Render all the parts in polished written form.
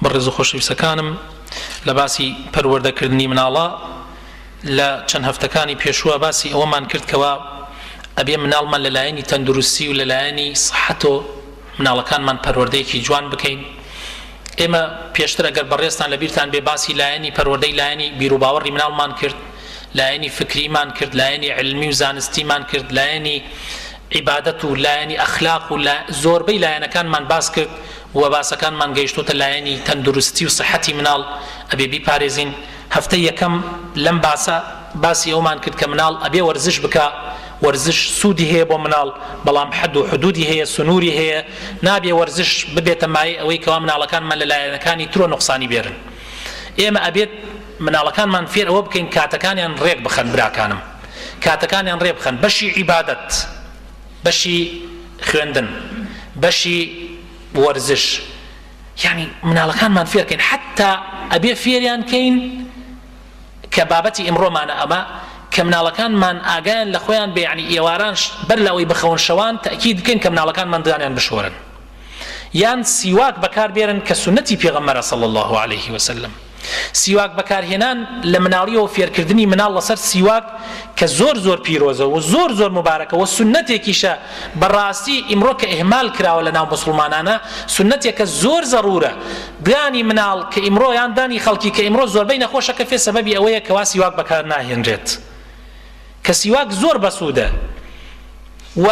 بەڕێز و خۆشەویستەکانم لە باسی پەروەردەکردنی مناڵە لە چەند هەفتەکانی پێشووە باسی ئەوەمان کرد کەوا ئەبێ مناڵمان لەلایەنی تەندروستی و لەلایەنی سەحەت و مناڵەکانمان پەروەردەیەکی جوان بکەین. ئێمە پێشتر ئەگەر بەڕێزتان لەبیرتان بێ باسی لایەنی پەروەردەی لایەنی بیرروباوەڕی مناڵمان کرد، لایەنی فکریمان کرد، لایەنی علمی و زانستیمان کرد، لایەنی عیبادەت و لایەنی ئەخلاق و زۆربەی لایەنەکانمان باس کرد و باسەکانمان گەیشتوتە لایەنی تەندروستی و سەحەتی مناڵ ئەبێ بیپارێزین. هەفتەی یەکەم لەم باسی ئەومان کرد کە مناڵ ئەبێ وەرزش بکە، وەرزش سوودی هەیە بۆ مناڵ بەڵام حەد و حدودی هەیە، سنووری هەیە، نابێ وەرزش ببێتە مایە ئەوەی کەوا مناڵەکانمان لە لایەنەکانی ترۆ نوقسانی بێرن. ئێمە ئەبێت مناڵەکانمان فێر ئەوە بکەین کاتەکانیان ڕێک بخەن. براکانم، کاتەکانیان ڕێ بخەن، بەشی عیبادەت، بەشی خوێندن، بەشی وەرزش، یعنی مناڵەکانمان فێرکەین. حتا ئەبێ فێریان کەین کە بابەتی ئمڕۆمانە ئەمە کە مناڵەکانمان ئاگایان لە خۆیان بێ، یعنی ئێواران بەر لەوەی بخەون شەوان تەکید بکەین کە مناڵەکانمان دانیان بشۆرن، یان سیواک بەکار بێرن کە سنەتی پێغەمبەرە صلی الله عليه وسلم. سیواک بەکارهێنان لە مناڵیەوە فێرکردنی مناڵ لەسەر سیواک کە زۆر زۆر پیرۆزە و زۆر زۆر مبارەکە و سنەتێکیشە بەڕاستی ئیمڕۆ کە ئیهمال کراوە لە ناو مسڵمانانە، سنەتێکە زۆر زەڕورە. دانی مناڵ کە ئیمڕۆ یان دانی خەڵکی کە ئیمڕۆ زۆربەی نەخۆشەکە فێ سەبەبی ئەوەیە کەوا سیواک بەکار ناهێنرێت، کە سیواک زۆر بەسوودە و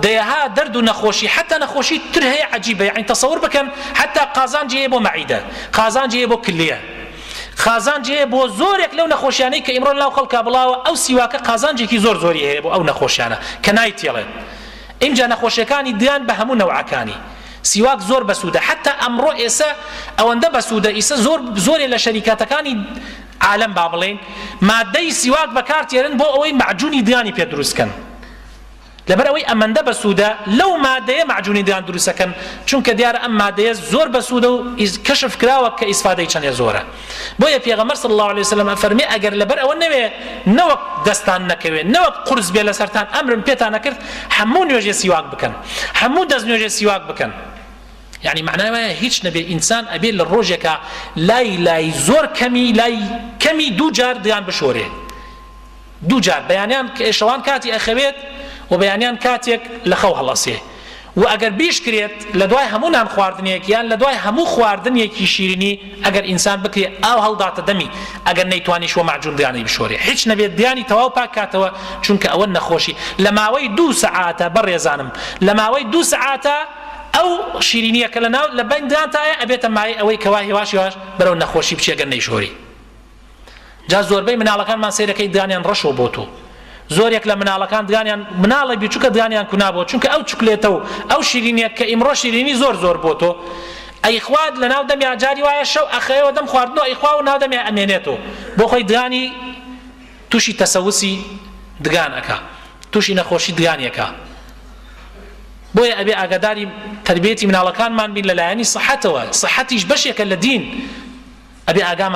دەیەها دەرد و نەخۆشی، حتا نەخۆشی تر هەیە عەجیبە. یعنی تەسەوور بکەن حتا قازانجی هەیە بۆ مەعیدە، قازانجی هەیە بۆ کلیە، قازانجی هەیە بۆ زۆرێک لەو نەخۆشیانەی کە ئیمڕۆ لەناو خەڵکا بڵاوە. ئەو سیواکە قازانجێکی زۆر زۆری هەیە بۆ ئەو نەخۆشیانە کە نایتێڵێت. ئینجا نەخۆشیەکانی دیان بە هەموو نەوعەکانی. سیواک زۆر بەسوودە، حتا ئەمڕۆ ئێستا ئەوەندە بەسوودە، ئیسا زۆرێ لە شەریکاتەکانی عالەم با بڵێن مادەی سیواک بەکارتێرن بۆ ئەوەی معجونی دیانی پێ دروستکەن، لەبەر ئەوەی ئەمەندە بەسوودە لەو مادەیە معجونی دیان دروستەکەن، چونکە دیارە ئەم مادەیە زۆر بەسوودە و کەشف کراوە کە ئیسفادەی چەندێ زۆرە. بۆیە پێغەمبەر صلی الله عليه وسلم ئەفەرمێ ئەگەر لەبەر ئەوە نەوێ نەوەک دەستان نەکەوێ، نەوەک قورس بێ لەسەرتان، ئەمرم پێتان نەکرد هەموو نوێژێ سیواک بکەن، هەموو دەست نوێژێ سیواک بکەن. یعنی معنای وایە هیچ نەبێ ئینسان ئەبێ لە ڕۆژێکە لای زۆر کەمی دوو جار دیان بشۆرێ، دوو جار، بەیانیان شەوان کاتی ئەخەوێت و بەیانیان کاتێک لە خەو هەڵەسێ. و ئەگەر بیشکرێت لە دوای هەموو نان خواردنێک یان لە دوای هەموو خواردنێکی شیرینی ئەگەر ئینسان بکرێ ئاو هەڵداتە دەمی، ئەگەر نەیتوانیش وە معجون دیانی بشۆرێ، هیچ نەبێت دیانی تەواو پاک کاتەوە، چونکە ئەوە نەخۆشی. لە ماوەی 2 سەعاتە بەڕێزانم، لە ماوەی 2 سەعاتە ئەو شیرینیە کە لەناو لە بین دانتایە ئەبێتە مای ئەوەی کەوا هێواش بەرەو نەخۆشی بچێ ئەگەر نەیشۆری. جا زۆربەی مناڵەکانمان سەیرەکەی دانیان ڕەشەوە بۆ تۆ، زۆرێک لە مناڵەکان دانیان مناڵی بیچووکە دانیان کونابەوە، چونکە ئەو چوکلێتە و ئەو شیرینیە کە ئیمڕۆ شیرینی زۆر بۆ تۆ ئەیخواد لە ناو دەمیا جاری وایە شەو ئەخەیەوە دەم خواردنەوە ئەیخوا و ناو دەمیا ئەمێنێتەوە بۆ خۆی دانی تووشی تەسەووسی دگانەکە، تووشی نەخۆشی دگانیەکە. بۆیە ئەبێ ئاگاداری تربیەتی مناڵەکانمان بین لەلایەنی سەحەتەوە، سەحەتیش بەشێکە لە دین، ئەبێ ئاگامان